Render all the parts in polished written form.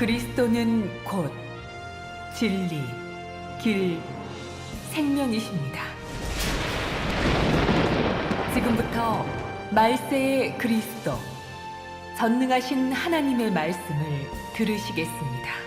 그리스도는 곧 진리, 길, 생명이십니다. 지금부터 말세의 그리스도, 전능하신 하나님의 말씀을 들으시겠습니다.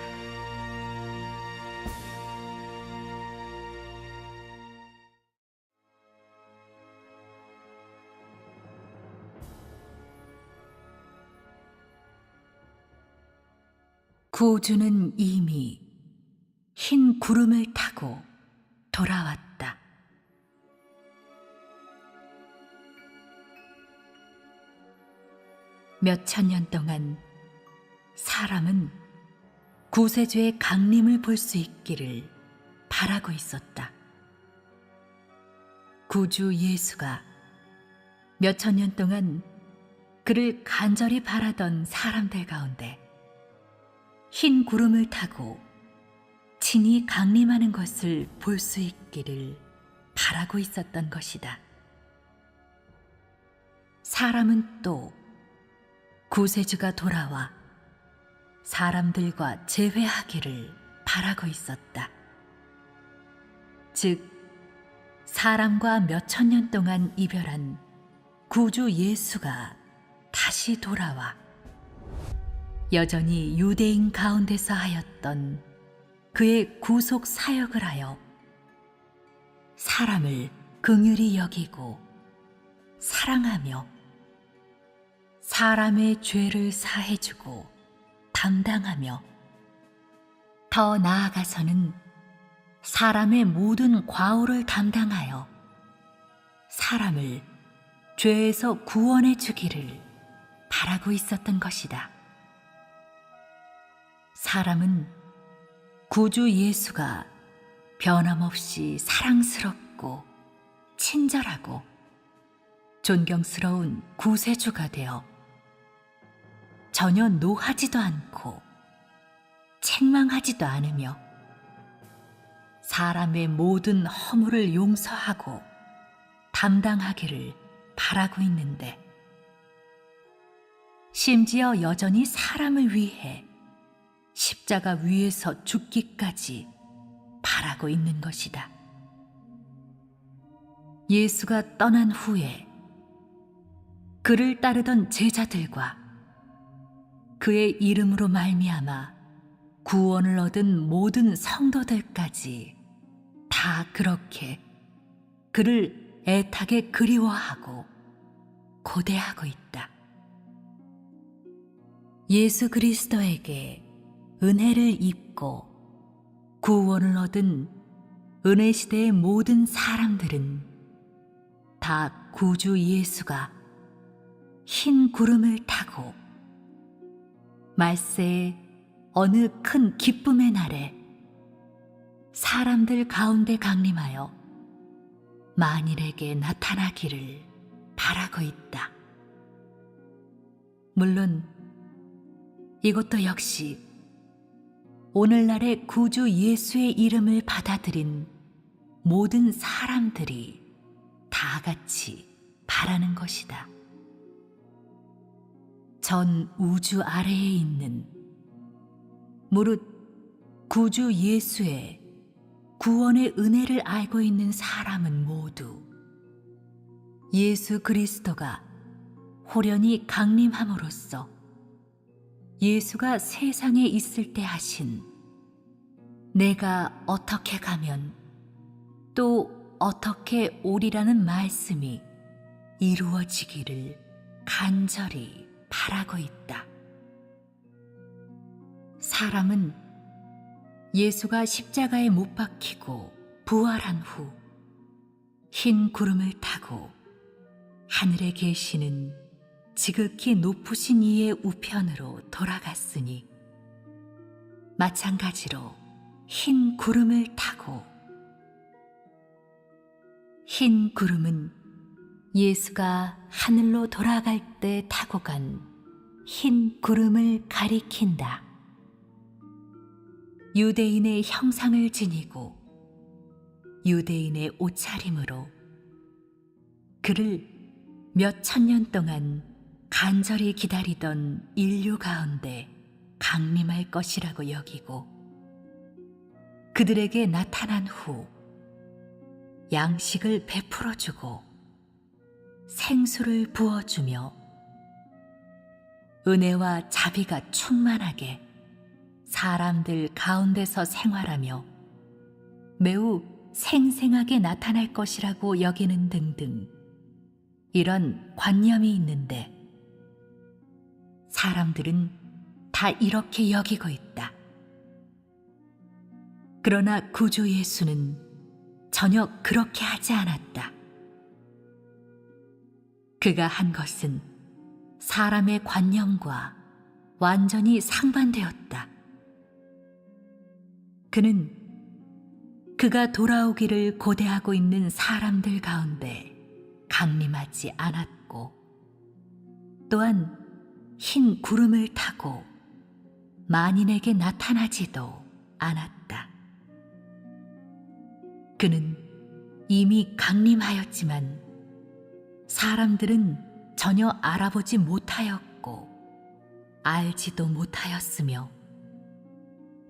구주는 이미 흰 구름을 타고 돌아왔다. 몇천 년 동안 사람은 구세주의 강림을 볼 수 있기를 바라고 있었다. 구주 예수가 몇천 년 동안 그를 간절히 바라던 사람들 가운데 흰 구름을 타고 친히 강림하는 것을 볼 수 있기를 바라고 있었던 것이다. 사람은 또 구세주가 돌아와 사람들과 재회하기를 바라고 있었다. 즉, 사람과 몇천 년 동안 이별한 구주 예수가 다시 돌아와 여전히 유대인 가운데서 하였던 그의 구속 사역을 하여 사람을 긍휼히 여기고 사랑하며 사람의 죄를 사해주고 담당하며 더 나아가서는 사람의 모든 과오를 담당하여 사람을 죄에서 구원해 주기를 바라고 있었던 것이다. 사람은 구주 예수가 변함없이 사랑스럽고 친절하고 존경스러운 구세주가 되어 전혀 노하지도 않고 책망하지도 않으며 사람의 모든 허물을 용서하고 담당하기를 바라고 있는데, 심지어 여전히 사람을 위해 십자가 위에서 죽기까지 바라고 있는 것이다. 예수가 떠난 후에 그를 따르던 제자들과 그의 이름으로 말미암아 구원을 얻은 모든 성도들까지 다 그렇게 그를 애타게 그리워하고 고대하고 있다. 예수 그리스도에게 은혜를 입고 구원을 얻은 은혜 시대의 모든 사람들은 다 구주 예수가 흰 구름을 타고 말세의 어느 큰 기쁨의 날에 사람들 가운데 강림하여 만일에게 나타나기를 바라고 있다. 물론 이것도 역시 오늘날의 구주 예수의 이름을 받아들인 모든 사람들이 다 같이 바라는 것이다. 전 우주 아래에 있는 무릇 구주 예수의 구원의 은혜를 알고 있는 사람은 모두 예수 그리스도가 호련히 강림함으로써 예수가 세상에 있을 때 하신 내가 어떻게 가면 또 어떻게 오리라는 말씀이 이루어지기를 간절히 바라고 있다. 사람은 예수가 십자가에 못 박히고 부활한 후 흰 구름을 타고 하늘에 계시는 지극히 높으신 이의 우편으로 돌아갔으니 마찬가지로 흰 구름을 타고, 흰 구름은 예수가 하늘로 돌아갈 때 타고 간 흰 구름을 가리킨다. 유대인의 형상을 지니고 유대인의 옷차림으로 그를 몇천 년 동안 간절히 기다리던 인류 가운데 강림할 것이라고 여기고 그들에게 나타난 후 양식을 베풀어주고 생수를 부어주며 은혜와 자비가 충만하게 사람들 가운데서 생활하며 매우 생생하게 나타날 것이라고 여기는 등등 이런 관념이 있는데 사람들은 다 이렇게 여기고 있다. 그러나 구주 예수는 전혀 그렇게 하지 않았다. 그가 한 것은 사람의 관념과 완전히 상반되었다. 그는 그가 돌아오기를 고대하고 있는 사람들 가운데 강림하지 않았고 또한 흰 구름을 타고 만인에게 나타나지도 않았다. 그는 이미 강림하였지만 사람들은 전혀 알아보지 못하였고 알지도 못하였으며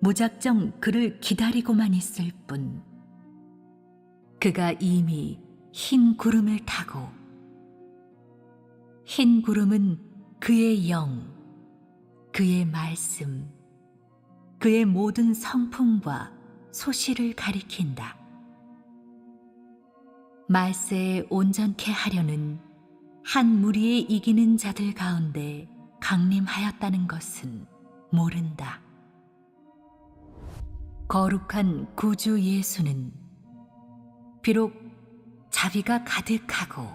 무작정 그를 기다리고만 있을 뿐 그가 이미 흰 구름을 타고 흰 구름은 그의 영, 그의 말씀, 그의 모든 성품과 소실을 가리킨다. 말세에 온전케 하려는 한 무리의 이기는 자들 가운데 강림하였다는 것은 모른다. 거룩한 구주 예수는 비록 자비가 가득하고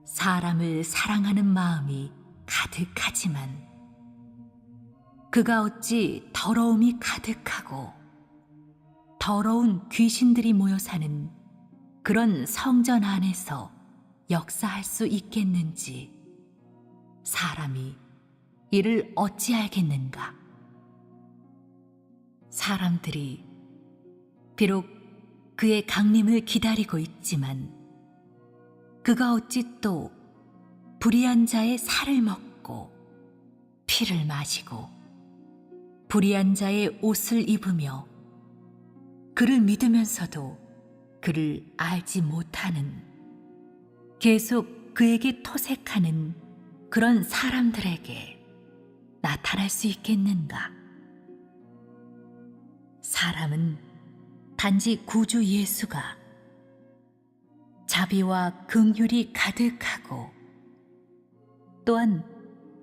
사람을 사랑하는 마음이 가득하지만 그가 어찌 더러움이 가득하고 더러운 귀신들이 모여 사는 그런 성전 안에서 역사할 수 있겠는지 사람이 이를 어찌 알겠는가? 사람들이 비록 그의 강림을 기다리고 있지만 그가 어찌 또 불의한 자의 살을 먹고 피를 마시고 불의한 자의 옷을 입으며 그를 믿으면서도 그를 알지 못하는 계속 그에게 토색하는 그런 사람들에게 나타날 수 있겠는가? 사람은 단지 구주 예수가 자비와 긍휼이 가득하고 또한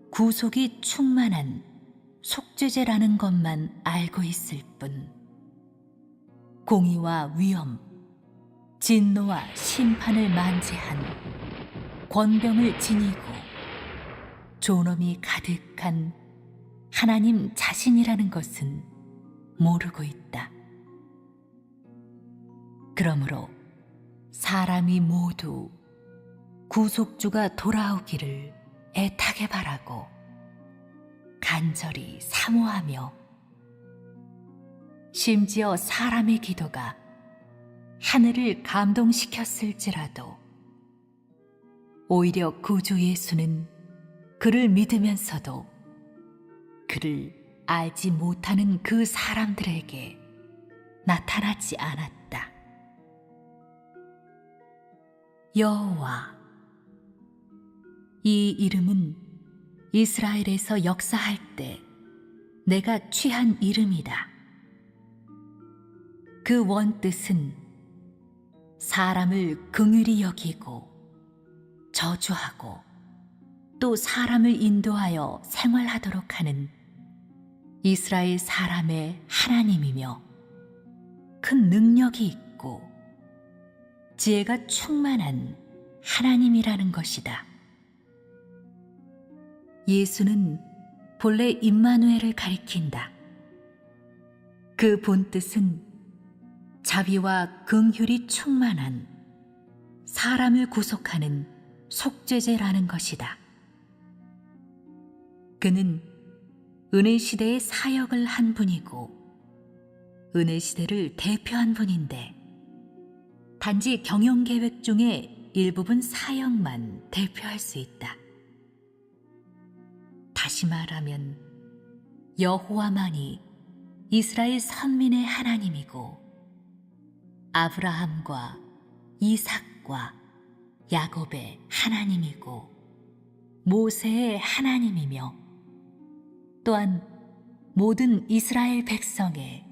구속이 충만한 속죄제라는 것만 알고 있을 뿐 공의와 위엄, 진노와 심판을 만재한 권병을 지니고 존엄이 가득한 하나님 자신이라는 것은 모르고 있다. 그러므로 사람이 모두 구속주가 돌아오기를 애타게 바라고 간절히 사모하며 심지어 사람의 기도가 하늘을 감동시켰을지라도 오히려 구주 예수는 그를 믿으면서도 그를 알지 못하는 그 사람들에게 나타나지 않았다. 여호와, 이 이름은 이스라엘에서 역사할 때 내가 취한 이름이다. 그 원뜻은 사람을 긍휼히 여기고 저주하고 또 사람을 인도하여 생활하도록 하는 이스라엘 사람의 하나님이며 큰 능력이 있고 지혜가 충만한 하나님이라는 것이다. 예수는 본래 임마누엘을 가리킨다. 그 본뜻은 자비와 긍휼이 충만한 사람을 구속하는 속죄제라는 것이다. 그는 은혜시대의 사역을 한 분이고 은혜시대를 대표한 분인데 단지 경영계획 중에 일부분 사역만 대표할 수 있다. 다시 말하면 여호와만이 이스라엘 선민의 하나님이고 아브라함과 이삭과 야곱의 하나님이고 모세의 하나님이며 또한 모든 이스라엘 백성의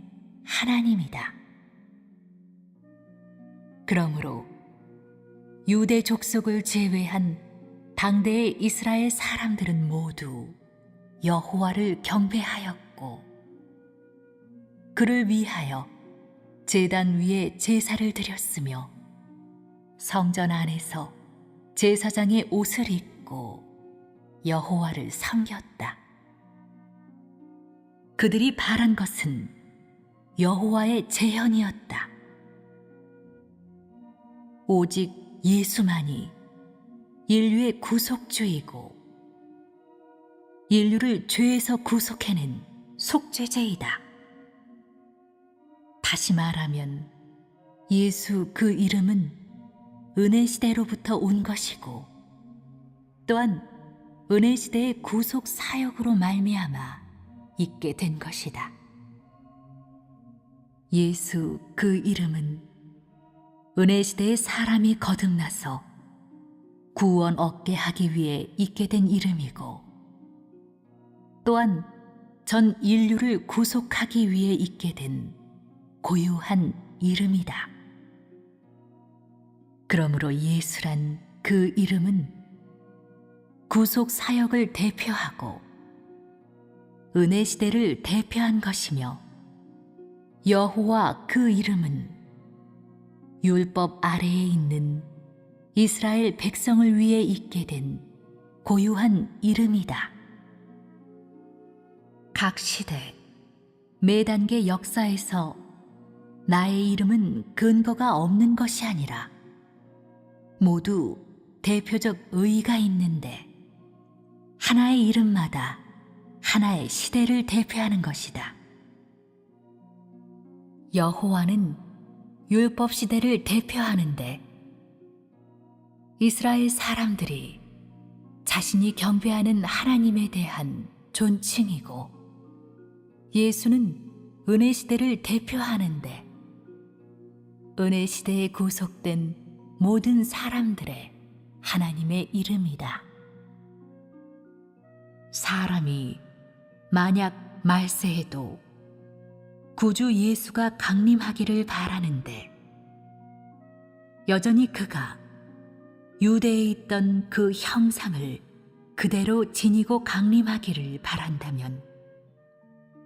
하나님이다. 그러므로 유대 족속을 제외한 당대의 이스라엘 사람들은 모두 여호와를 경배하였고 그를 위하여 제단 위에 제사를 드렸으며 성전 안에서 제사장의 옷을 입고 여호와를 섬겼다. 그들이 바란 것은 여호와의 재현이었다. 오직 예수만이 인류의 구속주이고 인류를 죄에서 구속해낸 속죄제이다. 다시 말하면 예수 그 이름은 은혜시대로부터 온 것이고 또한 은혜시대의 구속 사역으로 말미암아 있게 된 것이다. 예수 그 이름은 은혜시대의 사람이 거듭나서 구원 얻게 하기 위해 있게 된 이름이고 또한 전 인류를 구속하기 위해 있게 된 고유한 이름이다. 그러므로 예수란 그 이름은 구속 사역을 대표하고 은혜 시대를 대표한 것이며 여호와 그 이름은 율법 아래에 있는 이스라엘 백성을 위해 있게 된 고유한 이름이다. 각 시대, 매 단계 역사에서 나의 이름은 근거가 없는 것이 아니라 모두 대표적 의의가 있는데 하나의 이름마다 하나의 시대를 대표하는 것이다. 여호와는 율법 시대를 대표하는데 이스라엘 사람들이 자신이 경배하는 하나님에 대한 존칭이고 예수는 은혜 시대를 대표하는데 은혜 시대에 구속된 모든 사람들의 하나님의 이름이다. 사람이 만약 말세에도 구주 예수가 강림하기를 바라는데 여전히 그가 유대에 있던 그 형상을 그대로 지니고 강림하기를 바란다면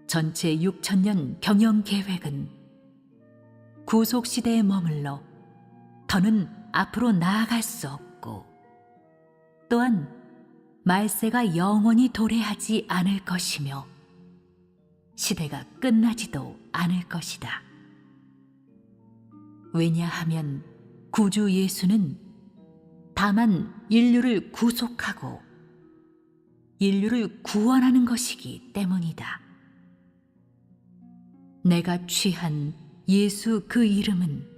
전체 6,000년 경영 계획은 구속 시대에 머물러 더는 앞으로 나아갈 수 없고 또한 말세가 영원히 도래하지 않을 것이며 시대가 끝나지도 않을 것이다. 왜냐하면 구주 예수는 다만 인류를 구속하고 인류를 구원하는 것이기 때문이다. 내가 취한 예수 그 이름은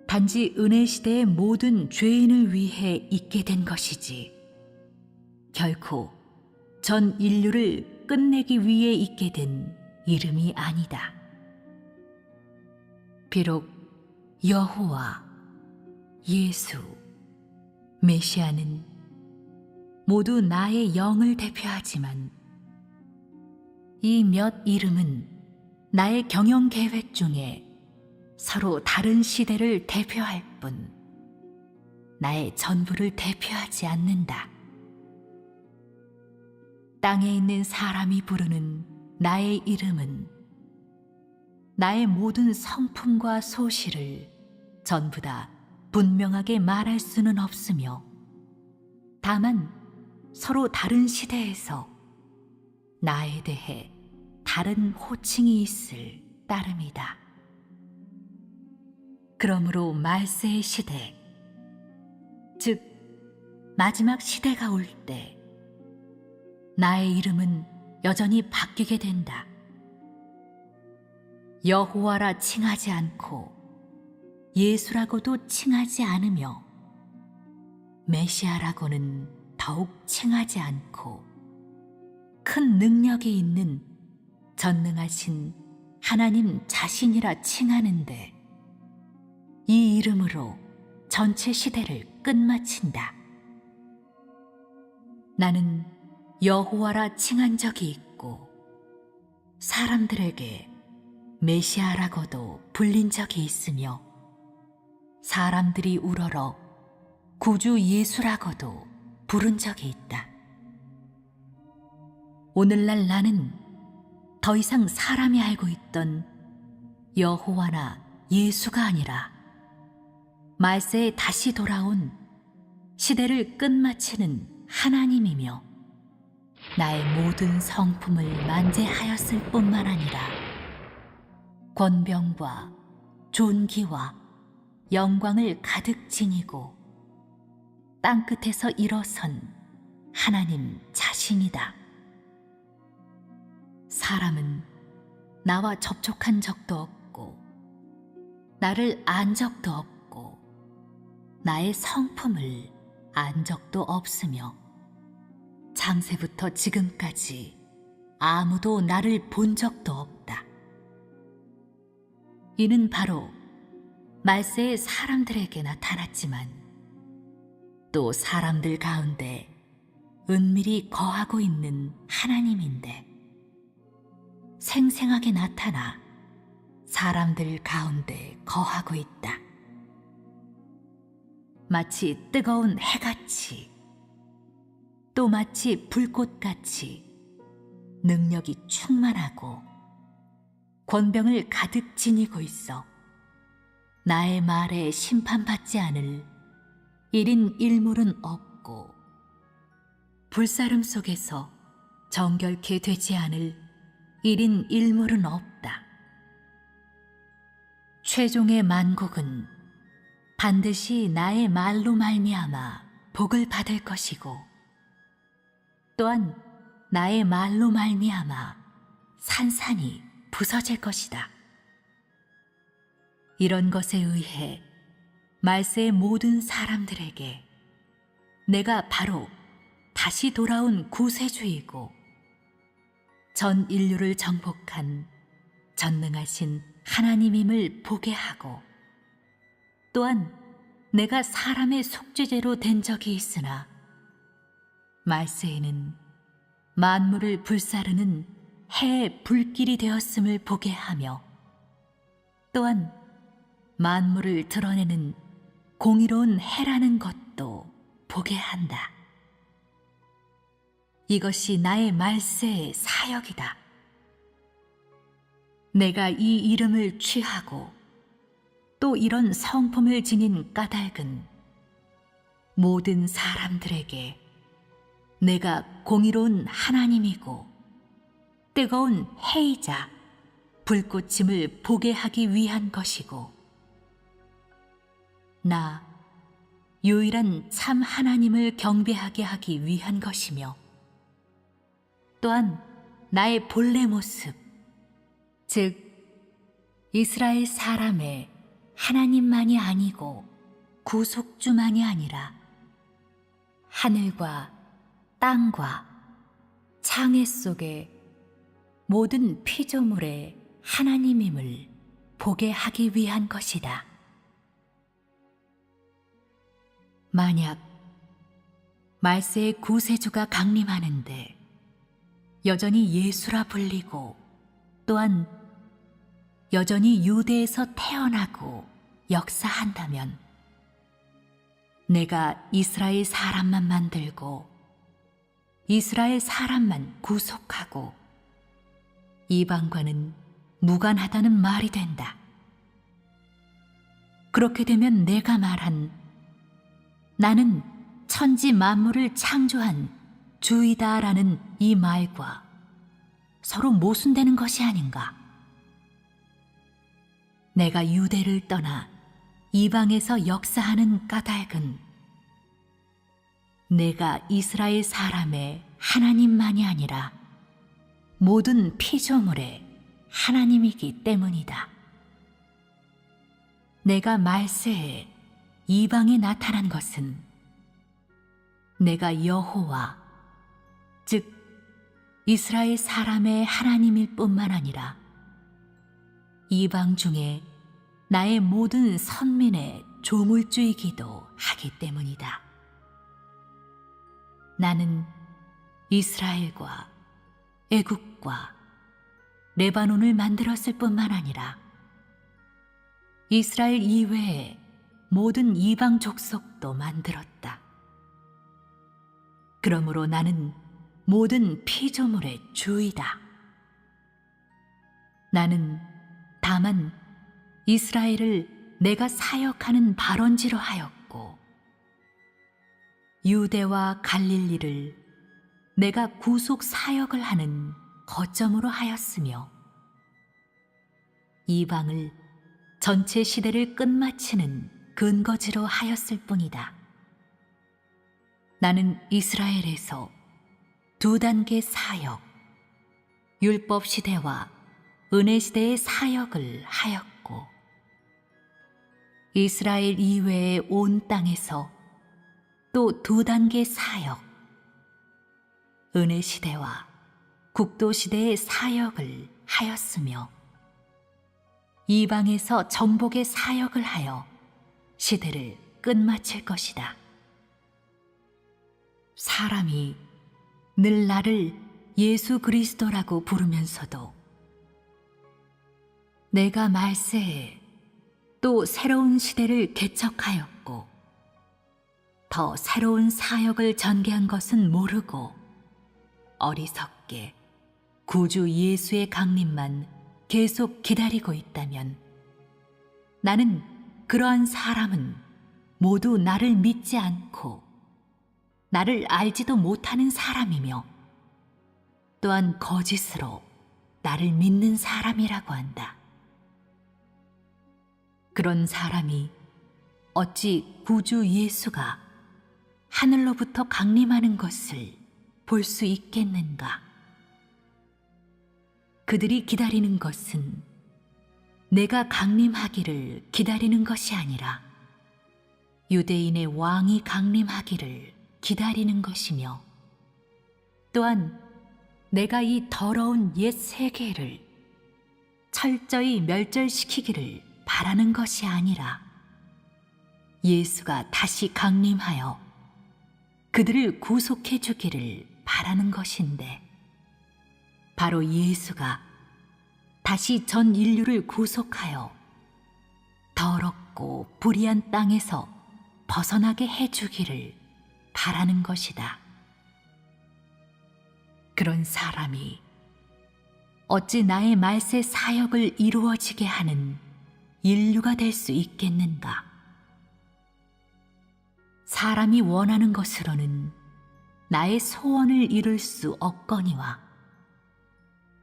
단지 은혜 시대의 모든 죄인을 위해 있게 된 것이지 결코 전 인류를 끝내기 위해 있게 된 이름이 아니다. 비록 여호와, 예수, 메시아는 모두 나의 영을 대표하지만 이 몇 이름은 나의 경영 계획 중에 서로 다른 시대를 대표할 뿐 나의 전부를 대표하지 않는다. 땅에 있는 사람이 부르는 나의 이름은 나의 모든 성품과 소실을 전부 다 분명하게 말할 수는 없으며 다만 서로 다른 시대에서 나에 대해 다른 호칭이 있을 따름이다. 그러므로 말세의 시대, 즉 마지막 시대가 올 때 나의 이름은 여전히 바뀌게 된다. 여호와라 칭하지 않고 예수라고도 칭하지 않으며 메시아라고는 더욱 칭하지 않고 큰 능력이 있는 전능하신 하나님 자신이라 칭하는데 이 이름으로 전체 시대를 끝마친다. 나는 여호와라 칭한 적이 있고 사람들에게 메시아라고도 불린 적이 있으며 사람들이 우러러 구주 예수라고도 부른 적이 있다. 오늘날 나는 더 이상 사람이 알고 있던 여호와나 예수가 아니라 말세에 다시 돌아온 시대를 끝마치는 하나님이며 나의 모든 성품을 만재하였을 뿐만 아니라 권병과 존귀와 영광을 가득 지니고 땅끝에서 일어선 하나님 자신이다. 사람은 나와 접촉한 적도 없고 나를 안 적도 없고 나의 성품을 안 적도 없으며 창세부터 지금까지 아무도 나를 본 적도 없다. 이는 바로 말세의 사람들에게 나타났지만 또 사람들 가운데 은밀히 거하고 있는 하나님인데 생생하게 나타나 사람들 가운데 거하고 있다. 마치 뜨거운 해같이 또 마치 불꽃같이 능력이 충만하고 권병을 가득 지니고 있어 나의 말에 심판받지 않을 1인 1물은 없고 불사름 속에서 정결케 되지 않을 1인 1물은 없다. 최종의 만국은 반드시 나의 말로 말미암아 복을 받을 것이고 또한 나의 말로 말미암아 산산이 부서질 것이다. 이런 것에 의해 말세의 모든 사람들에게 내가 바로 다시 돌아온 구세주이고 전 인류를 정복한 전능하신 하나님임을 보게 하고 또한 내가 사람의 속죄제로 된 적이 있으나 말세에는 만물을 불사르는 해의 불길이 되었음을 보게 하며 또한 만물을 드러내는 공의로운 해라는 것도 보게 한다. 이것이 나의 말세의 사역이다. 내가 이 이름을 취하고 또 이런 성품을 지닌 까닭은 모든 사람들에게 내가 공의로운 하나님이고 뜨거운 해이자 불꽃임을 보게 하기 위한 것이고 나 유일한 참 하나님을 경배하게 하기 위한 것이며 또한 나의 본래 모습 즉 이스라엘 사람의 하나님만이 아니고 구속주만이 아니라 하늘과 땅과 창해 속의 모든 피조물의 하나님임을 보게 하기 위한 것이다. 만약 말세의 구세주가 강림하는데 여전히 예수라 불리고 또한 여전히 유대에서 태어나고 역사한다면 내가 이스라엘 사람만 만들고 이스라엘 사람만 구속하고 이방과는 무관하다는 말이 된다. 그렇게 되면 내가 말한 나는 천지 만물을 창조한 주이다라는 이 말과 서로 모순되는 것이 아닌가? 내가 유대를 떠나 이방에서 역사하는 까닭은 내가 이스라엘 사람의 하나님만이 아니라 모든 피조물의 하나님이기 때문이다. 내가 말세에 이방에 나타난 것은 내가 여호와 즉 이스라엘 사람의 하나님일 뿐만 아니라 이방 중에 나의 모든 선민의 조물주이기도 하기 때문이다. 나는 이스라엘과 애굽과 레바논을 만들었을 뿐만 아니라 이스라엘 이외의 모든 이방 족속도 만들었다. 그러므로 나는 모든 피조물의 주이다. 나는 다만 이스라엘을 내가 사역하는 발원지로 하였고 유대와 갈릴리를 내가 구속 사역을 하는 거점으로 하였으며 이방을 전체 시대를 끝마치는 근거지로 하였을 뿐이다. 나는 이스라엘에서 두 단계 사역, 율법 시대와 은혜 시대의 사역을 하였고 이스라엘 이외의 온 땅에서 또 두 단계 사역, 은혜 시대와 국도 시대의 사역을 하였으며 이방에서 정복의 사역을 하여 시대를 끝마칠 것이다. 사람이 늘 나를 예수 그리스도라고 부르면서도 내가 말세에 또 새로운 시대를 개척하였고 더 새로운 사역을 전개한 것은 모르고 어리석게 구주 예수의 강림만 계속 기다리고 있다면 나는 그러한 사람은 모두 나를 믿지 않고 나를 알지도 못하는 사람이며 또한 거짓으로 나를 믿는 사람이라고 한다. 그런 사람이 어찌 구주 예수가 하늘로부터 강림하는 것을 볼 수 있겠는가? 그들이 기다리는 것은 내가 강림하기를 기다리는 것이 아니라 유대인의 왕이 강림하기를 기다리는 것이며 또한 내가 이 더러운 옛 세계를 철저히 멸절시키기를 바라는 것이 아니라 예수가 다시 강림하여 그들을 구속해 주기를 바라는 것인데 바로 예수가 다시 전 인류를 구속하여 더럽고 불의한 땅에서 벗어나게 해주기를 바라는 것이다. 그런 사람이 어찌 나의 말세 사역을 이루어지게 하는 인류가 될 수 있겠는가? 사람이 원하는 것으로는 나의 소원을 이룰 수 없거니와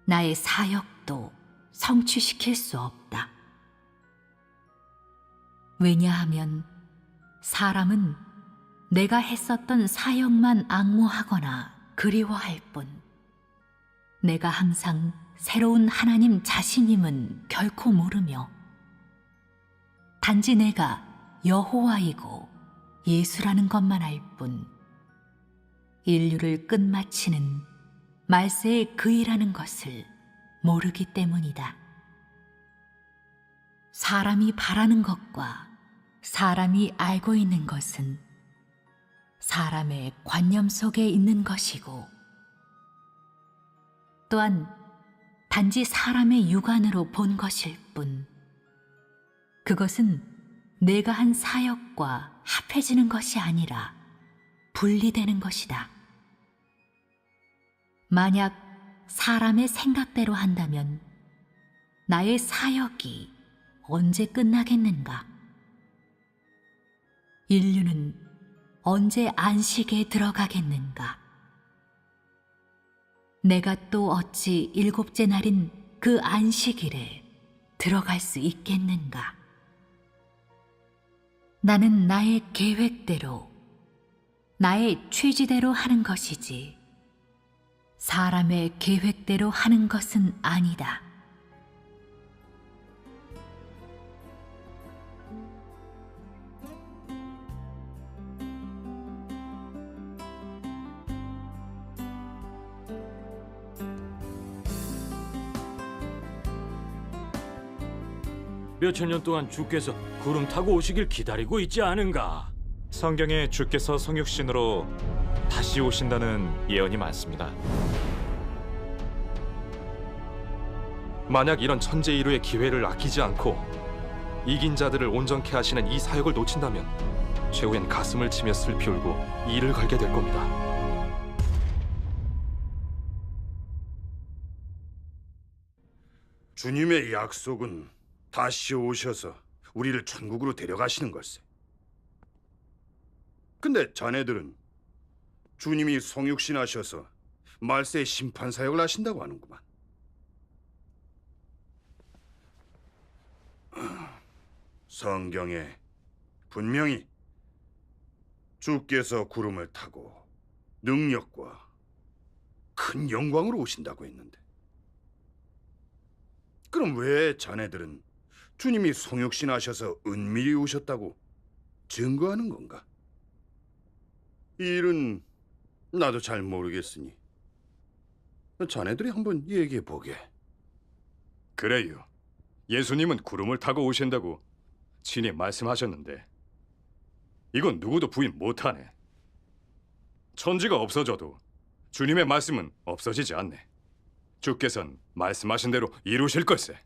나의 사역도 성취시킬 수 없다. 왜냐하면 사람은 내가 했었던 사역만 앙모하거나 그리워할 뿐 내가 항상 새로운 하나님 자신임은 결코 모르며 단지 내가 여호와이고 예수라는 것만 알 뿐 인류를 끝마치는 말세의 그이라는 것을 모르기 때문이다. 사람이 바라는 것과 사람이 알고 있는 것은 사람의 관념 속에 있는 것이고 또한 단지 사람의 육안으로 본 것일 뿐 그것은 내가 한 사역과 합해지는 것이 아니라 분리되는 것이다. 만약 사람의 생각대로 한다면 나의 사역이 언제 끝나겠는가? 인류는 언제 안식에 들어가겠는가? 내가 또 어찌 일곱째 날인 그 안식일에 들어갈 수 있겠는가? 나는 나의 계획대로, 나의 취지대로 하는 것이지 사람의 계획대로 하는 것은 아니다. 몇천 년 동안 주께서 구름 타고 오시길 기다리고 있지 않은가? 성경에 주께서 성육신으로 다시 오신다는 예언이 많습니다. 만약 이런 천재이루의 기회를 아끼지 않고 이긴 자들을 온전케 하시는 이 사역을 놓친다면 최후엔 가슴을 치며 슬피 울고 이를 갈게 될 겁니다. 주님의 약속은 다시 오셔서 우리를 천국으로 데려가시는 걸세. 근데 자네들은 주님이 성육신 하셔서 말세의 심판 사역을 하신다고 하는구만. 성경에 분명히 주께서 구름을 타고 능력과 큰 영광으로 오신다고 했는데, 그럼 왜 자네들은 주님이 성육신 하셔서 은밀히 오셨다고 증거하는 건가? 이 일은 나도 잘 모르겠으니 자네들이 한번 얘기해 보게. 그래요. 예수님은 구름을 타고 오신다고 친히 말씀하셨는데 이건 누구도 부인 못하네. 천지가 없어져도 주님의 말씀은 없어지지 않네. 주께서는 말씀하신 대로 이루실 걸세.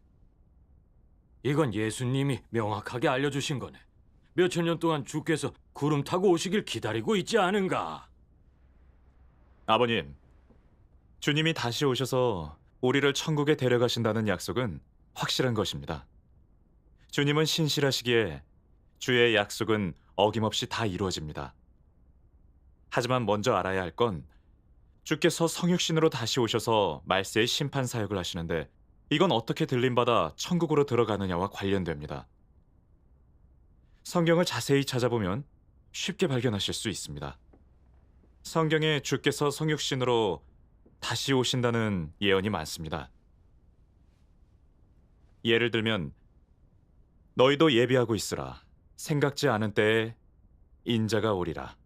이건 예수님이 명확하게 알려주신 거네. 몇천 년 동안 주께서 구름 타고 오시길 기다리고 있지 않은가? 아버님, 주님이 다시 오셔서 우리를 천국에 데려가신다는 약속은 확실한 것입니다. 주님은 신실하시기에 주의 약속은 어김없이 다 이루어집니다. 하지만 먼저 알아야 할 건 주께서 성육신으로 다시 오셔서 말세의 심판 사역을 하시는데 이건 어떻게 들림받아 천국으로 들어가느냐와 관련됩니다. 성경을 자세히 찾아보면 쉽게 발견하실 수 있습니다. 성경에 주께서 성육신으로 다시 오신다는 예언이 많습니다. 예를 들면 너희도 예비하고 있으라. 생각지 않은 때에 인자가 오리라.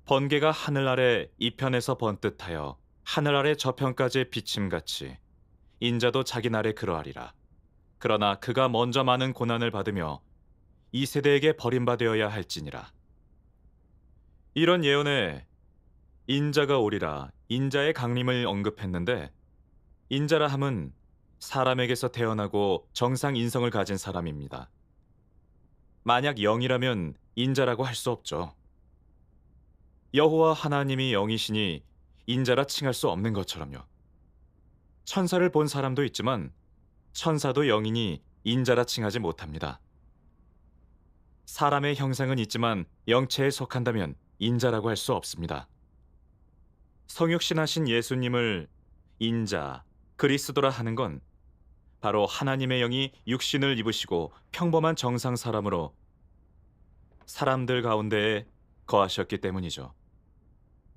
번개가 하늘 아래 이편에서 번듯하여 하늘 아래 저편까지 비침같이 인자도 자기 날에 그러하리라. 그러나 그가 먼저 많은 고난을 받으며 이 세대에게 버림받아야 할지니라. 이런 예언에 인자가 오리라, 인자의 강림을 언급했는데 인자라 함은 사람에게서 태어나고 정상 인성을 가진 사람입니다. 만약 영이라면 인자라고 할 수 없죠. 여호와 하나님이 영이시니 인자라 칭할 수 없는 것처럼요. 천사를 본 사람도 있지만 천사도 영이니 인자라 칭하지 못합니다. 사람의 형상은 있지만 영체에 속한다면 인자라고 할 수 없습니다. 성육신하신 예수님을 인자, 그리스도라 하는 건 바로 하나님의 영이 육신을 입으시고 평범한 정상 사람으로 사람들 가운데에 거하셨기 때문이죠.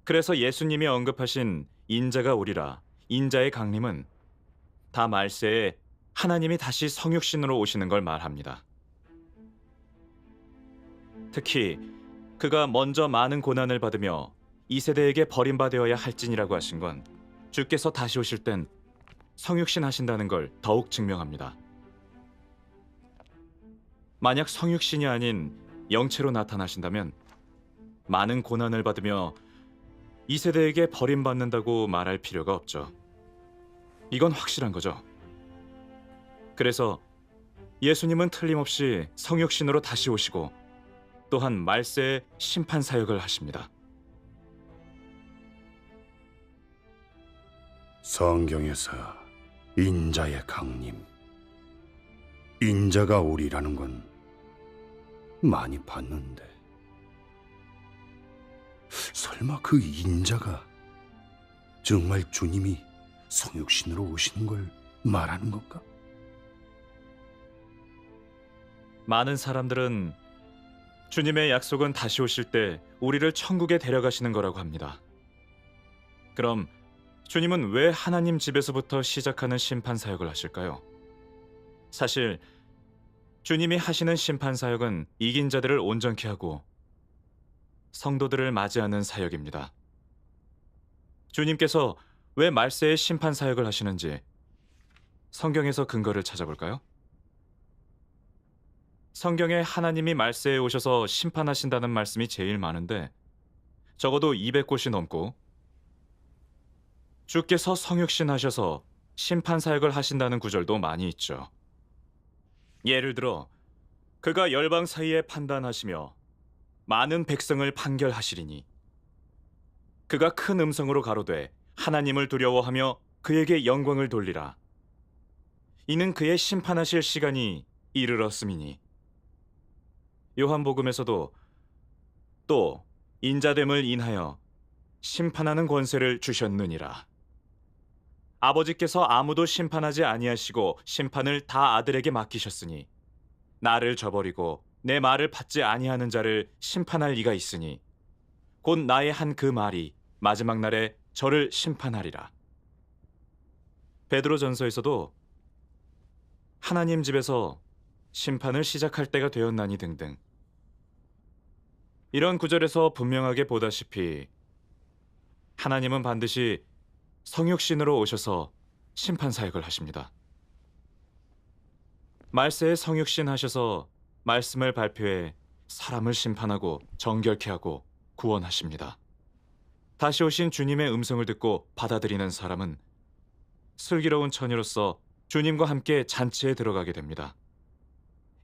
그래서 예수님이 언급하신 인자가 오리라, 인자의 강림은 다 말세에 하나님이 다시 성육신으로 오시는 걸 말합니다. 특히 그가 먼저 많은 고난을 받으며 이 세대에게 버림받아야 할지니라고 하신 건 주께서 다시 오실 땐 성육신 하신다는 걸 더욱 증명합니다. 만약 성육신이 아닌 영체로 나타나신다면 많은 고난을 받으며 이 세대에게 버림받는다고 말할 필요가 없죠. 이건 확실한 거죠. 그래서 예수님은 틀림없이 성육신으로 다시 오시고 또한 말세의 심판 사역을 하십니다. 성경에서 인자의 강림, 인자가 오리라는 건 많이 봤는데 설마 그 인자가 정말 주님이 성육신으로 오시는 걸 말하는 건가? 많은 사람들은 주님의 약속은 다시 오실 때 우리를 천국에 데려가시는 거라고 합니다. 그럼 주님은 왜 하나님 집에서부터 시작하는 심판 사역을 하실까요? 사실 주님이 하시는 심판 사역은 이긴 자들을 온전케 하고 성도들을 맞이하는 사역입니다. 주님께서 왜 말세의 심판 사역을 하시는지 성경에서 근거를 찾아볼까요? 성경에 하나님이 말세에 오셔서 심판하신다는 말씀이 제일 많은데 적어도 200곳이 넘고 주께서 성육신 하셔서 심판 사역을 하신다는 구절도 많이 있죠. 예를 들어 그가 열방 사이에 판단하시며 많은 백성을 판결하시리니 그가 큰 음성으로 가로되 하나님을 두려워하며 그에게 영광을 돌리라. 이는 그의 심판하실 시간이 이르렀음이니. 요한복음에서도 또 인자됨을 인하여 심판하는 권세를 주셨느니라. 아버지께서 아무도 심판하지 아니하시고 심판을 다 아들에게 맡기셨으니 나를 저버리고 내 말을 받지 아니하는 자를 심판할 이가 있으니 곧 나의 한 그 말이 마지막 날에 저를 심판하리라. 베드로전서에서도 하나님 집에서 심판을 시작할 때가 되었나니 등등. 이런 구절에서 분명하게 보다시피 하나님은 반드시 성육신으로 오셔서 심판 사역을 하십니다. 말세에 성육신 하셔서 말씀을 발표해 사람을 심판하고 정결케 하고 구원하십니다. 다시 오신 주님의 음성을 듣고 받아들이는 사람은 슬기로운 처녀로서 주님과 함께 잔치에 들어가게 됩니다.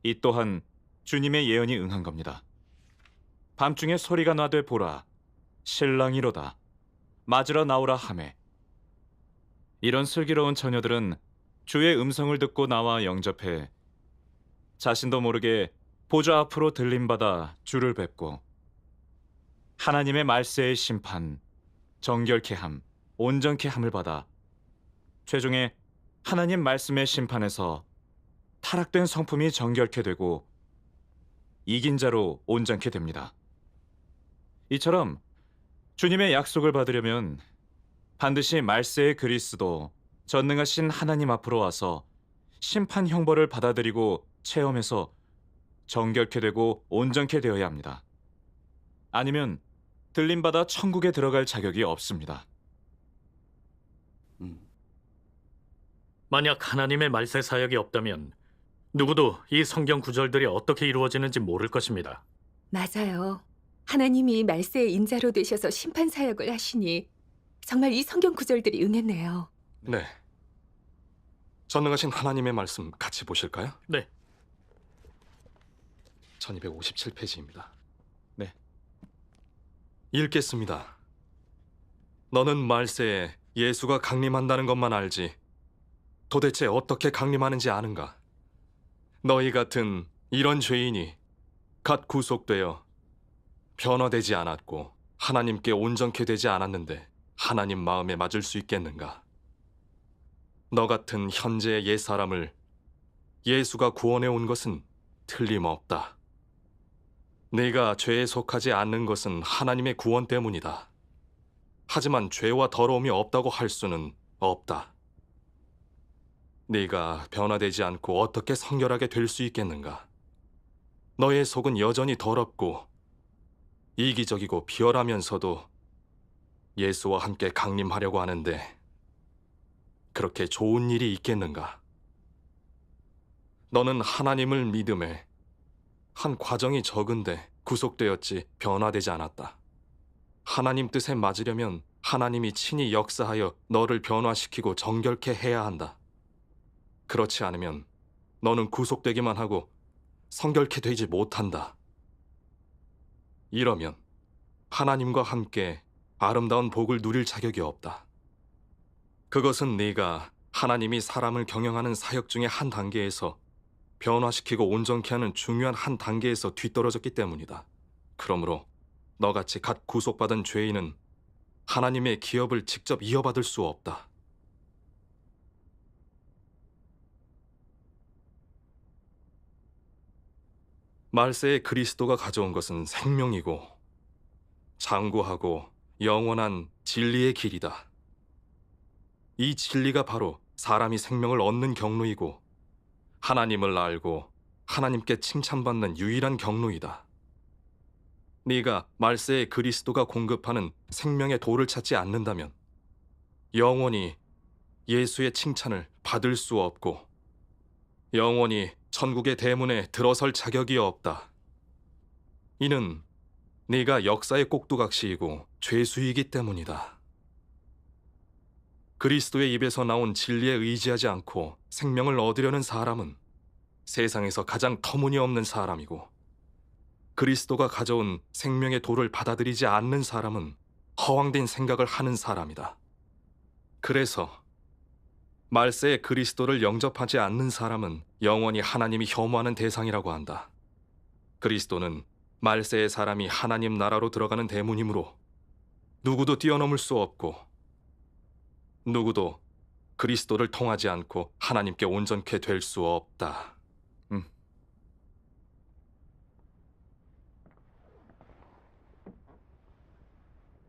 이 또한 주님의 예언이 응한 겁니다. 밤중에 소리가 나되 보라, 신랑이로다, 맞으러 나오라 하매. 이런 슬기로운 처녀들은 주의 음성을 듣고 나와 영접해 자신도 모르게 보좌 앞으로 들림받아 주를 뵙고 하나님의 말세의 심판, 정결케 함, 온전케 함을 받아 최종에 하나님 말씀의 심판에서 타락된 성품이 정결케 되고 이긴 자로 온전케 됩니다. 이처럼 주님의 약속을 받으려면 반드시 말세의 그리스도, 전능하신 하나님 앞으로 와서 심판 형벌을 받아들이고 체험해서 정결케 되고 온전케 되어야 합니다. 아니면 들림받아 천국에 들어갈 자격이 없습니다. 만약 하나님의 말세 사역이 없다면 누구도 이 성경 구절들이 어떻게 이루어지는지 모를 것입니다. 맞아요. 하나님이 말세의 인자로 되셔서 심판 사역을 하시니 정말 이 성경 구절들이 응했네요. 네. 전능하신 하나님의 말씀 같이 보실까요? 네. 1257페이지입니다. 네. 읽겠습니다. 너는 말세에 예수가 강림한다는 것만 알지 도대체 어떻게 강림하는지 아는가? 너희 같은 이런 죄인이 갓 구속되어 변화되지 않았고 하나님께 온전케 되지 않았는데 하나님 마음에 맞을 수 있겠는가? 너 같은 현재의 옛사람을 예수가 구원해 온 것은 틀림없다. 네가 죄에 속하지 않는 것은 하나님의 구원 때문이다. 하지만 죄와 더러움이 없다고 할 수는 없다. 네가 변화되지 않고 어떻게 성결하게 될 수 있겠는가? 너의 속은 여전히 더럽고 이기적이고 비열하면서도 예수와 함께 강림하려고 하는데 그렇게 좋은 일이 있겠는가? 너는 하나님을 믿음에 한 과정이 적은데 구속되었지 변화되지 않았다. 하나님 뜻에 맞으려면 하나님이 친히 역사하여 너를 변화시키고 정결케 해야 한다. 그렇지 않으면 너는 구속되기만 하고 성결케 되지 못한다. 이러면 하나님과 함께 아름다운 복을 누릴 자격이 없다. 그것은 네가 하나님이 사람을 경영하는 사역 중의 한 단계에서 변화시키고 온전케 하는 중요한 한 단계에서 뒤떨어졌기 때문이다. 그러므로 너같이 갓 구속받은 죄인은 하나님의 기업을 직접 이어받을 수 없다. 말세에 그리스도가 가져온 것은 생명이고 장구하고 영원한 진리의 길이다. 이 진리가 바로 사람이 생명을 얻는 경로이고 하나님을 알고 하나님께 칭찬받는 유일한 경로이다. 네가 말세에 그리스도가 공급하는 생명의 도를 찾지 않는다면 영원히 예수의 칭찬을 받을 수 없고 영원히 천국의 대문에 들어설 자격이 없다. 이는 네가 역사의 꼭두각시이고 죄수이기 때문이다. 그리스도의 입에서 나온 진리에 의지하지 않고 생명을 얻으려는 사람은 세상에서 가장 터무니없는 사람이고, 그리스도가 가져온 생명의 도를 받아들이지 않는 사람은 허황된 생각을 하는 사람이다. 그래서 말세에 그리스도를 영접하지 않는 사람은 영원히 하나님이 혐오하는 대상이라고 한다. 그리스도는 말세의 사람이 하나님 나라로 들어가는 대문이므로 누구도 뛰어넘을 수 없고, 누구도 그리스도를 통하지 않고 하나님께 온전케 될 수 없다.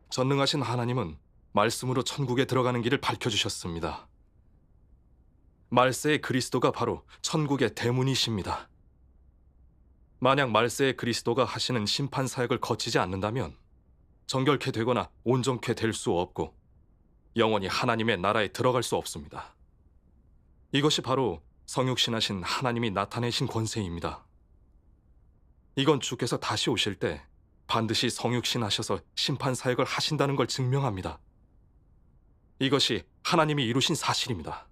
전능하신 하나님은 말씀으로 천국에 들어가는 길을 밝혀주셨습니다. 말세의 그리스도가 바로 천국의 대문이십니다. 만약 말세의 그리스도가 하시는 심판 사역을 거치지 않는다면 정결케 되거나 온전케 될 수 없고 영원히 하나님의 나라에 들어갈 수 없습니다. 이것이 바로 성육신하신 하나님이 나타내신 권세입니다. 이건 주께서 다시 오실 때 반드시 성육신하셔서 심판 사역을 하신다는 걸 증명합니다. 이것이 하나님이 이루신 사실입니다.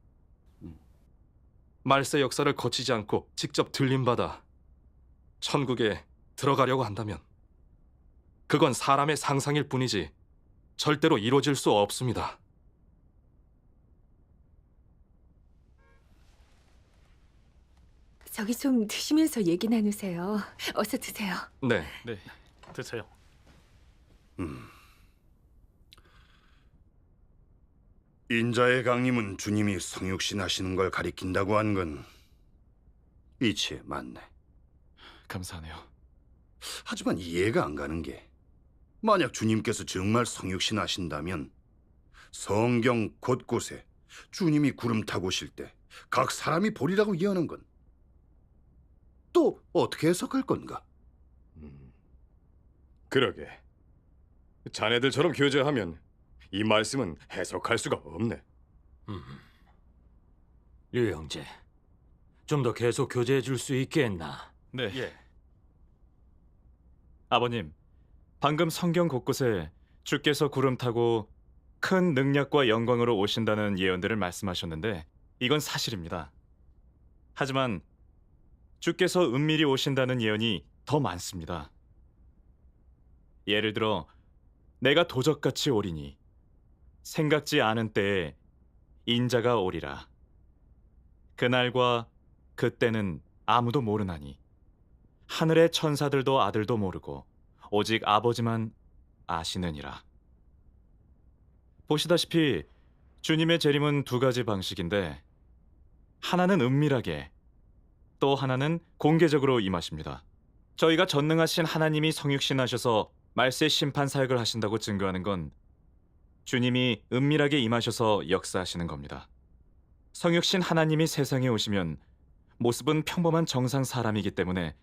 말세 역사를 거치지 않고 직접 들림받아 천국에 들어가려고 한다면 그건 사람의 상상일 뿐이지 절대로 이루어질 수 없습니다. 저기 좀 드시면서 얘기 나누세요. 어서 드세요. 네, 네, 드세요. 인자의 강림은 주님이 성육신 하시는 걸 가리킨다고 한 건 이치에 맞네. 감사하네요. 하지만 이해가 안 가는 게, 만약 주님께서 정말 성육신 하신다면 성경 곳곳에 주님이 구름 타고 오실 때 각 사람이 보리라고 예언한 건 또 어떻게 해석할 건가? 그러게. 자네들처럼 교제하면 이 말씀은 해석할 수가 없네. 류 형제, 좀 더 계속 교제해 줄 수 있겠나? 네. 아버님, 방금 성경 곳곳에 주께서 구름 타고 큰 능력과 영광으로 오신다는 예언들을 말씀하셨는데 이건 사실입니다. 하지만 주께서 은밀히 오신다는 예언이 더 많습니다. 예를 들어 내가 도적같이 오리니 생각지 않은 때에 인자가 오리라. 그날과 그때는 아무도 모르나니 하늘의 천사들도 아들도 모르고 오직 아버지만 아시느니라. 보시다시피 주님의 재림은 두 가지 방식인데 하나는 은밀하게, 또 하나는 공개적으로 임하십니다. 저희가 전능하신 하나님이 성육신하셔서 말세 심판 사역을 하신다고 증거하는 건 주님이 은밀하게 임하셔서 역사하시는 겁니다. 성육신 하나님이 세상에 오시면 모습은 평범한 정상 사람이기 때문에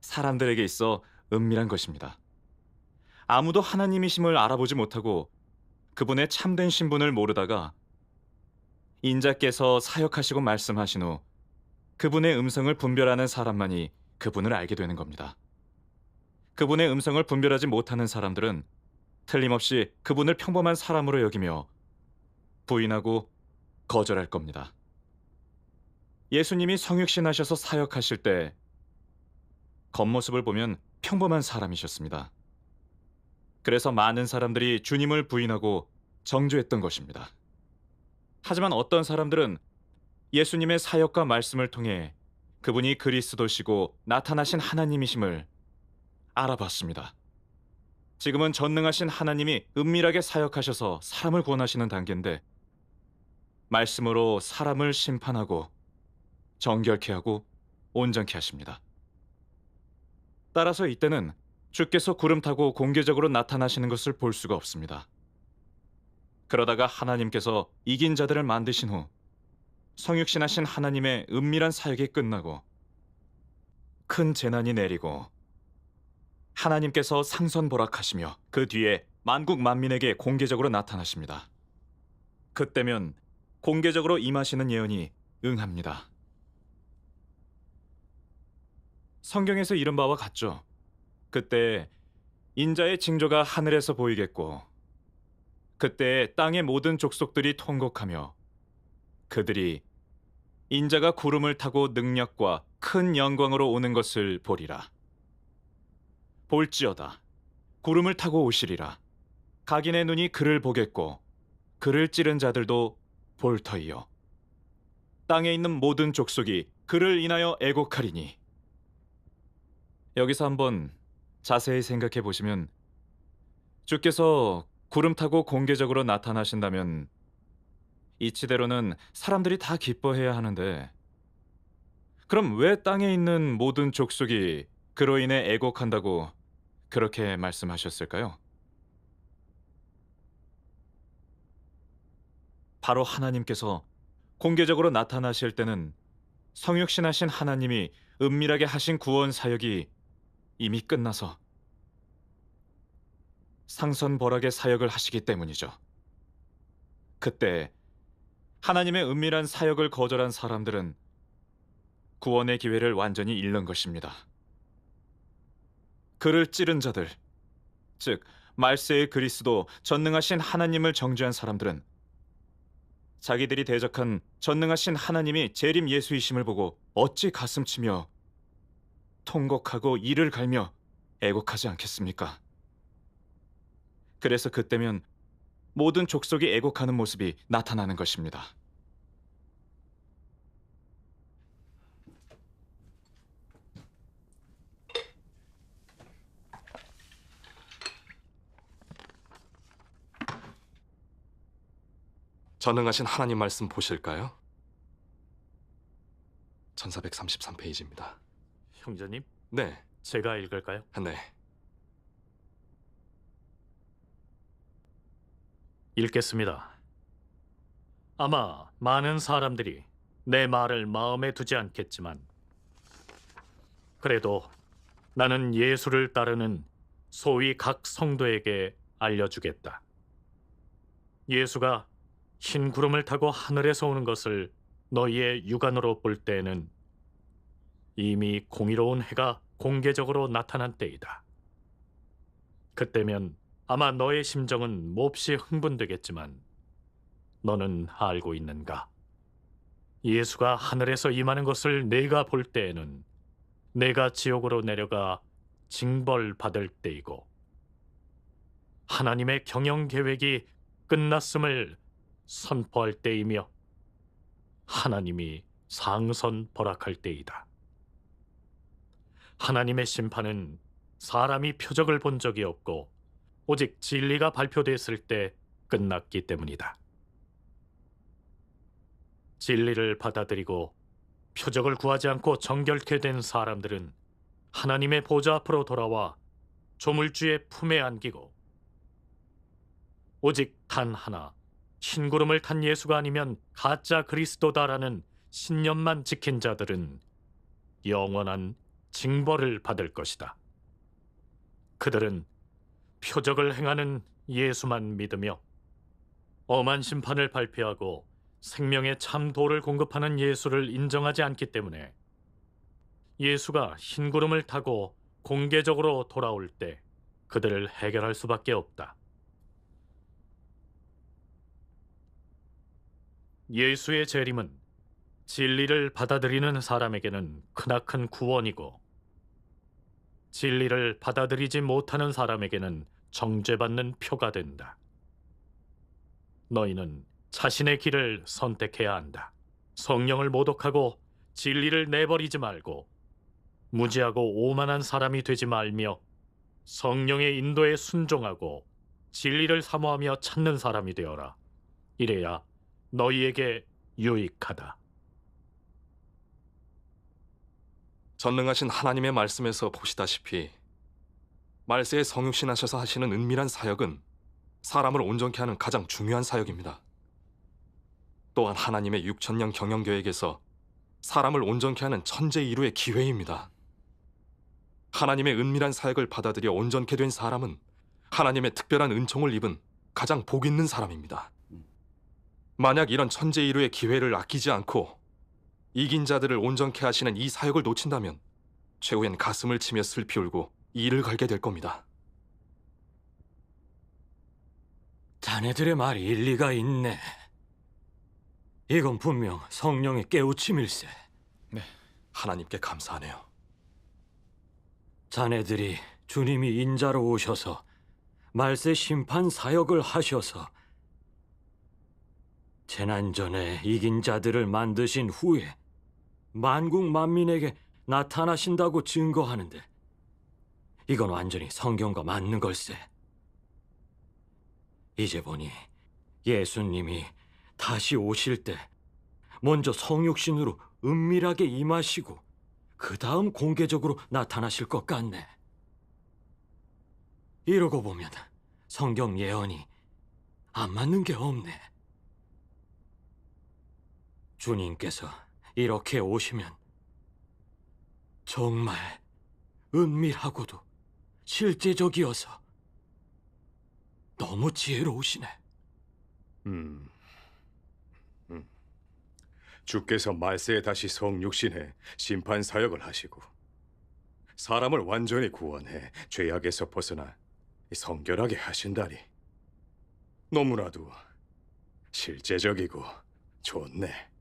사람들에게 있어 은밀한 것입니다. 아무도 하나님이심을 알아보지 못하고 그분의 참된 신분을 모르다가 인자께서 사역하시고 말씀하신 후 그분의 음성을 분별하는 사람만이 그분을 알게 되는 겁니다. 그분의 음성을 분별하지 못하는 사람들은 틀림없이 그분을 평범한 사람으로 여기며 부인하고 거절할 겁니다. 예수님이 성육신하셔서 사역하실 때 겉모습을 보면 평범한 사람이셨습니다. 그래서 많은 사람들이 주님을 부인하고 정죄했던 것입니다. 하지만 어떤 사람들은 예수님의 사역과 말씀을 통해 그분이 그리스도시고 나타나신 하나님이심을 알아봤습니다. 지금은 전능하신 하나님이 은밀하게 사역하셔서 사람을 구원하시는 단계인데 말씀으로 사람을 심판하고 정결케 하고 온전케 하십니다. 따라서 이때는 주께서 구름 타고 공개적으로 나타나시는 것을 볼 수가 없습니다. 그러다가 하나님께서 이긴 자들을 만드신 후 성육신하신 하나님의 은밀한 사역이 끝나고 큰 재난이 내리고 하나님께서 상선보락하시며 그 뒤에 만국 만민에게 공개적으로 나타나십니다. 그때면 공개적으로 임하시는 예언이 응합니다. 성경에서 이른 바와 같죠. 그때 인자의 징조가 하늘에서 보이겠고 그때 땅의 모든 족속들이 통곡하며 그들이 인자가 구름을 타고 능력과 큰 영광으로 오는 것을 보리라. 볼지어다 구름을 타고 오시리라. 각인의 눈이 그를 보겠고 그를 찌른 자들도 볼 터이요 땅에 있는 모든 족속이 그를 인하여 애곡하리니. 여기서 한번 자세히 생각해 보시면 주께서 구름 타고 공개적으로 나타나신다면 이치대로는 사람들이 다 기뻐해야 하는데 그럼 왜 땅에 있는 모든 족속이 그로 인해 애곡한다고 그렇게 말씀하셨을까요? 바로 하나님께서 공개적으로 나타나실 때는 성육신하신 하나님이 은밀하게 하신 구원 사역이 이미 끝나서 상선벌하게 사역을 하시기 때문이죠. 그때 하나님의 은밀한 사역을 거절한 사람들은 구원의 기회를 완전히 잃는 것입니다. 그를 찌른 자들, 즉 말세의 그리스도 전능하신 하나님을 정죄한 사람들은 자기들이 대적한 전능하신 하나님이 재림 예수이심을 보고 어찌 가슴치며 통곡하고 이를 갈며 애곡하지 않겠습니까? 그래서 그때면 모든 족속이 애곡하는 모습이 나타나는 것입니다. 전능하신 하나님 말씀 보실까요? 1433페이지입니다. 형제님, 네, 제가 읽을까요? 네. 읽겠습니다. 아마 많은 사람들이 내 말을 마음에 두지 않겠지만 그래도 나는 예수를 따르는 소위 각 성도에게 알려주겠다. 예수가 흰 구름을 타고 하늘에서 오는 것을 너희의 육안으로 볼 때에는 이미 공의로운 해가 공개적으로 나타난 때이다. 그때면 아마 너의 심정은 몹시 흥분되겠지만 너는 알고 있는가? 예수가 하늘에서 임하는 것을 내가 볼 때에는 내가 지옥으로 내려가 징벌받을 때이고 하나님의 경영 계획이 끝났음을 선포할 때이며 하나님이 상선 벌악할 때이다. 하나님의 심판은 사람이 표적을 본 적이 없고 오직 진리가 발표됐을 때 끝났기 때문이다. 진리를 받아들이고 표적을 구하지 않고 정결케 된 사람들은 하나님의 보좌 앞으로 돌아와 조물주의 품에 안기고 오직 단 하나 흰 구름을 탄 예수가 아니면 가짜 그리스도다라는 신념만 지킨 자들은 영원한 징벌을 받을 것이다. 그들은 표적을 행하는 예수만 믿으며 엄한 심판을 발표하고 생명의 참 도를 공급하는 예수를 인정하지 않기 때문에 예수가 흰 구름을 타고 공개적으로 돌아올 때 그들을 해결할 수밖에 없다. 예수의 재림은 진리를 받아들이는 사람에게는 크나큰 구원이고 진리를 받아들이지 못하는 사람에게는 정죄받는 표가 된다. 너희는 자신의 길을 선택해야 한다. 성령을 모독하고 진리를 내버리지 말고 무지하고 오만한 사람이 되지 말며 성령의 인도에 순종하고 진리를 사모하며 찾는 사람이 되어라. 이래야 너희에게 유익하다. 전능하신 하나님의 말씀에서 보시다시피 말세에 성육신하셔서 하시는 은밀한 사역은 사람을 온전케 하는 가장 중요한 사역입니다. 또한 하나님의 6천년 경영 계획에서 사람을 온전케 하는 천재 이루의 기회입니다. 하나님의 은밀한 사역을 받아들여 온전케 된 사람은 하나님의 특별한 은총을 입은 가장 복 있는 사람입니다. 만약 이런 천재 이루의 기회를 아끼지 않고 이긴 자들을 온전케 하시는 이 사역을 놓친다면 최후엔 가슴을 치며 슬피 울고 이를 갈게 될 겁니다. 자네들의 말이 일리가 있네. 이건 분명 성령의 깨우침일세. 하나님께 감사하네요. 자네들이 주님이 인자로 오셔서 말세 심판 사역을 하셔서 재난 전에 이긴 자들을 만드신 후에 만국 만민에게 나타나신다고 증거하는데 이건 완전히 성경과 맞는 걸세. 이제 보니 예수님이 다시 오실 때 먼저 성육신으로 은밀하게 임하시고 그 다음 공개적으로 나타나실 것 같네. 이러고 보면 성경 예언이 안 맞는 게 없네. 주님께서 이렇게 오시면 정말 은밀하고도 실제적이어서 너무 지혜로우시네. 주께서 말세에 다시 성육신해 심판 사역을 하시고 사람을 완전히 구원해 죄악에서 벗어나 성결하게 하신다니 너무나도 실제적이고 좋네.